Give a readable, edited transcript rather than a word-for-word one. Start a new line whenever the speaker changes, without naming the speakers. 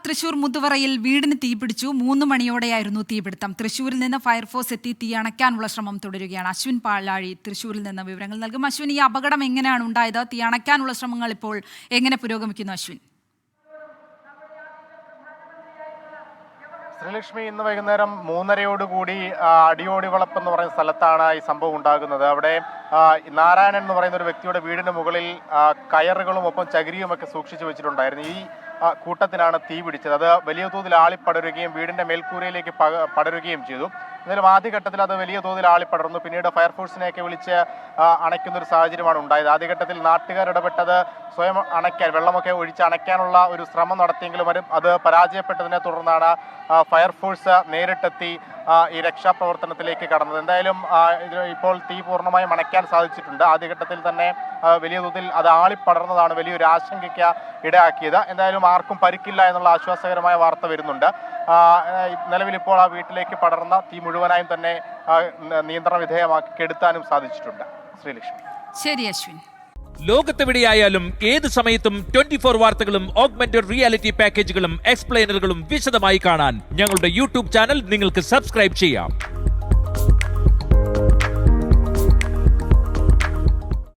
തൃശൂർ മുതുവറയിൽ വീടിന് തീപിടിച്ചു. 3 മണിയോടെയായിരുന്നു തീപിടുത്തം. തൃശൂരിൽ നിന്ന് ഫയർഫോഴ്സ് എത്തി തീ അണയ്ക്കാനുള്ള ശ്രമം തുടരുകയാണ്. അശ്വിൻ പാലാഴി തൃശൂരിൽ നിന്ന് വിവരങ്ങൾ നൽകും. അശ്വിൻ, ഈ അപകടം എങ്ങനെയാണ് ഉണ്ടായത്? തീ അണയ്ക്കാനുള്ള ശ്രമങ്ങൾ ഇപ്പോൾ എങ്ങനെ പുരോഗമിക്കുന്നു? അശ്വിൻ.
ശ്രീലക്ഷ്മി, ഇന്ന് വൈകുന്നേരം 3:30 അടിയോടി വളപ്പ് എന്ന് പറയുന്ന സ്ഥലത്താണ് ഈ സംഭവം ഉണ്ടാകുന്നത്. അവിടെ നാരായണൻ എന്ന് പറയുന്ന ഒരു വ്യക്തിയുടെ വീടിന് മുകളിൽ കയറുകളും ഒപ്പം ചകിരിയും ഒക്കെ സൂക്ഷിച്ചു വെച്ചിട്ടുണ്ടായിരുന്നു. ഈ കൂട്ടത്തിനാണ് തീ പിടിച്ചത്. അത് വലിയ തോതിൽ ആളിപ്പടരുകയും വീടിന്റെ മേൽക്കൂരയിലേക്ക് പടരുകയും ചെയ്തു. എന്നാലും ആദ്യഘട്ടത്തിൽ അത് വലിയ തോതിൽ ആളിപ്പടർന്നു. പിന്നീട് ഫയർഫോഴ്സിനെയൊക്കെ വിളിച്ച് അണയ്ക്കുന്ന ഒരു സാഹചര്യമാണ് ഉണ്ടായത്. ആദ്യഘട്ടത്തിൽ നാട്ടുകാർ ഇടപെട്ടത് സ്വയം അണയ്ക്കാൻ, വെള്ളമൊക്കെ ഒഴിച്ച് അണയ്ക്കാനുള്ള ഒരു ശ്രമം നടത്തിയെങ്കിലും അത് പരാജയപ്പെട്ടതിനെ തുടർന്നാണ് ഫയർഫോഴ്സ് നേരിട്ടെത്തി ഈ രക്ഷാപ്രവർത്തനത്തിലേക്ക് കടന്നത്. എന്തായാലും ഇപ്പോൾ തീ പൂർണ്ണമായും അണയ്ക്കാൻ സാധിച്ചിട്ടുണ്ട്. ആദ്യഘട്ടത്തിൽ തന്നെ വലിയ തോതിൽ അത് ആളിപ്പടർന്നതാണ് വലിയൊരു ആശങ്കയ്ക്ക് ഇടയാക്കിയത്. എന്തായാലും ആർക്കും പരിക്കില്ല എന്നുള്ള ആശ്വാസകരമായ വാർത്ത വരുന്നുണ്ട്. നിലവിൽ ഇപ്പോൾ ആ വീട്ടിലേക്ക് പടർന്ന തീ മുഴുവനായും തന്നെ നിയന്ത്രണ വിധേയമാക്കി കെടുത്താനും സാധിച്ചിട്ടുണ്ട്. ശ്രീലക്ഷ്മി.
ശരി അശ്വിൻ.
ലോകത്തെവിടെയായാലും ഏത് സമയത്തും 24 വാർത്തകളും ഓഗ്മെന്റഡ് റിയാലിറ്റി പാക്കേജുകളും എക്സ്പ്ലെയിനറുകളും വിശദമായി കാണാൻ ഞങ്ങളുടെ യൂട്യൂബ് ചാനൽ നിങ്ങൾക്ക് സബ്സ്ക്രൈബ് ചെയ്യാം.